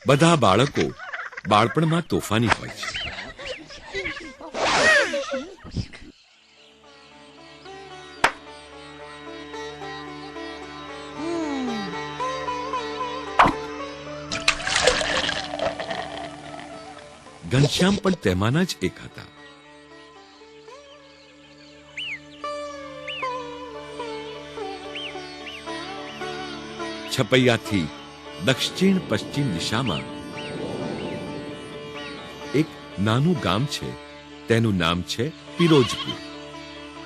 બધા બાળકો બાળપણમાં તોફાની હોય છે. ઘનશ્યામ પણ તેમાંના જ એક હતા. છપૈયાથી દક્ષિણ પશ્ચિમ દિશામાં એક નાનું ગામ છે. તેનું નામ છે પિરોજપુર.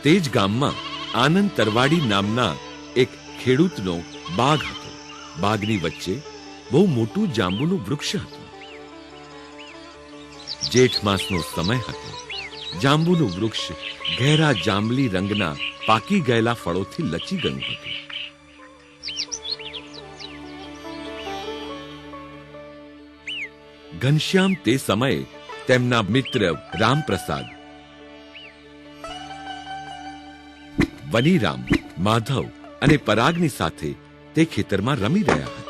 તે જ ગામમાં આનંદ તરવાડી નામના એક ખેડૂતનો બાગ હતો. બાગની વચ્ચે બહુ મોટું જાંબુનું વૃક્ષ હતું. જેઠ માસનો સમય હતો. જાંબુનું વૃક્ષ ઘેરા જાંબલી રંગના પાકી ગયેલા ફળોથી લચી ગયું હતું. ઘનશ્યામ તે સમયે તેમના મિત્ર રામપ્રસાદ, વનીરામ, માધવ અને પરાગની સાથે તે ખેતરમાં રમી રહ્યા હતા.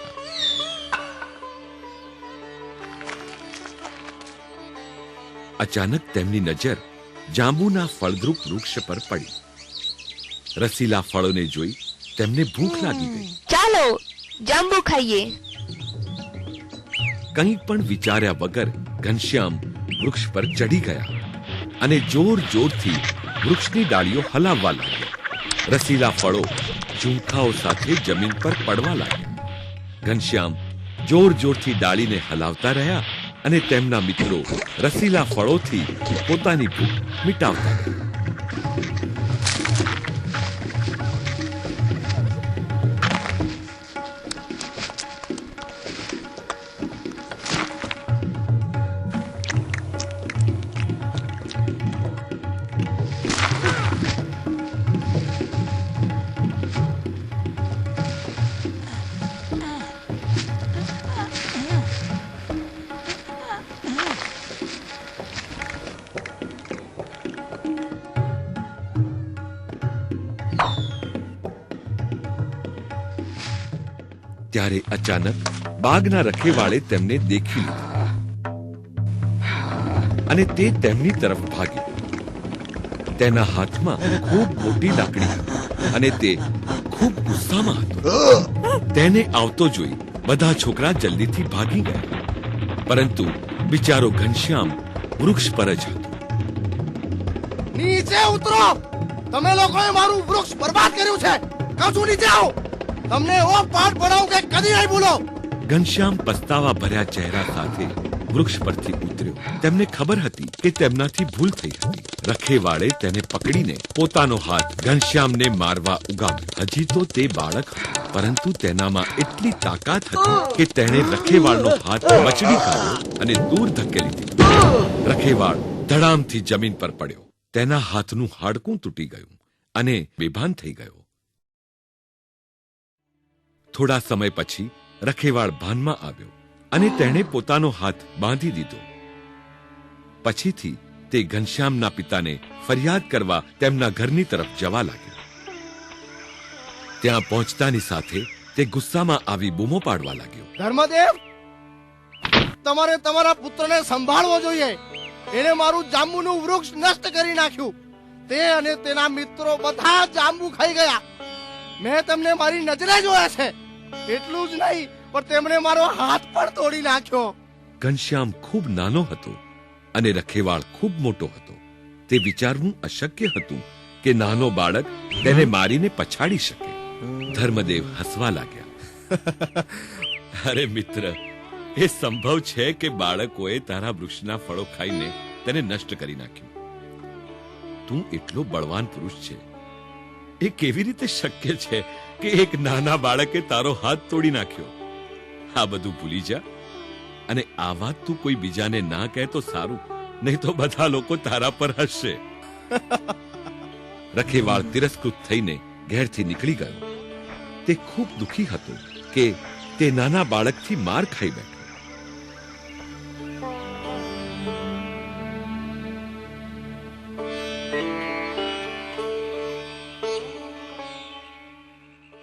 અચાનક તેમની નજર જાંબુના ફળદ્રુપ વૃક્ષ પર પડી. રસીલા ફળોને જોઈ તેમને ભૂખ લાગી ગઈ. ચાલો જાંબુ ખાઈએ. કંઈ પણ વિચાર્યા વગર ઘનશ્યામ વૃક્ષ પર ચડી ગયા અને જોર જોરથી વૃક્ષની ડાળીઓ હલાવવા લાગ્યા. રસીલા ફળો ઝૂંખાઓ સાથે જમીન પર પડવા લાગ્યા. ઘનશ્યામ જોર જોરથી ડાળીને હલાવતા રહ્યા અને તેમના મિત્રો રસીલા ફળોથી પોતાની ભૂખ મિટાવતા રહ્યા. ત્યારે અચાનક બાગના રખેવાળે તેમને દેખી લીધા અને તે તેમની તરફ ભાગ્યો. તેના હાથમાં ખૂબ મોટી લાકડી હતી અને તે ખૂબ ગુસ્સામાં હતો. તેને આવતો જોઈ બધા છોકરા જલ્દીથી ભાગી ગયા, પરંતુ બિચારો ઘનશ્યામ વૃક્ષ પર જ હતો. નીચે ઉતરો! તમે લોકોએ મારું વૃક્ષ બરબાદ કર્યું છે. કહું છું નીચે આવો. તમને એવો પાઠ ભણાવું કે કદી નહીં ભૂલો. ઘનશ્યામ પસ્તાવા ભર્યા ચહેરા સાથે વૃક્ષ પરથી ઉતર્યો. તેમને ખબર હતી કે તેમનાથી ભૂલ થઈ હતી. રખેવાળે તેને પકડીને પોતાનો હાથ ઘનશ્યામને મારવા ઉગામ્યો. હજી તો તે બાળક હતો, પરંતુ તેનામાં એટલી તાકાત હતી કે તેણે રખેવાળનો હાથ મચડી કાઢ્યો અને દૂર ધકેલી દીધો. રખેવાળ ધડામથી જમીન પર પડ્યો. તેના હાથનું હાડકું તૂટી ગયું અને બેભાન થઈ ગયો. થોડા સમય પછી રખેવાળ ભાનમાં આવ્યો અને તેણે પોતાનો હાથ બાંધી દીધો. પછીથી તે ઘનશ્યામના પિતાને ફરિયાદ કરવા તેમના ઘરની તરફ જવા લાગ્યો. ત્યાં પહોંચતાની સાથે તે ગુસ્સામાં આવી બૂમો પાડવા લાગ્યો. ધર્મદેવ, તમારે તમારા પુત્રને સંભાળવો જોઈએ. એને મારું જાંબુનું વૃક્ષ નષ્ટ કરી નાખ્યું. તે અને તેના મિત્રો બધા જાંબુ ખાઈ ગયા. મેં તેમને મારી નજરે જોયા છે. એટલું જ નહીં, પણ તેમણે મારો હાથ પણ તોડી નાખ્યો. ઘનશ્યામ ખૂબ નાનો હતો અને રખેવાળ ખૂબ મોટો હતો. તે વિચારવું અશક્ય હતું કે નાનો બાળક તેને મારીને પછાડી શકે. ધર્મદેવ હસવા લાગ્યા. અરે મિત્ર, એ સંભવ છે કે બાળકોએ તારા વૃક્ષના ફળો ખાઈને તેને નષ્ટ કરી નાખ્યું. તું એટલો બળવાન પુરુષ છે. એ કેવી રીતે શક્ય છે કે એક નાના બાળકે તારો હાથ તોડી નાખ્યો? આ બધું ભૂલી જા અને આ વાત તું કોઈ બીજાને ના કહે તો સારું, નહીં તો બધા લોકો તારા પર હસશે. રખેવાળ તિરસ્કૃત થઈને ઘેરથી નીકળી ગયો. તે ખૂબ દુઃખી હતો કે તે નાના બાળકથી માર ખાઈ બેઠો.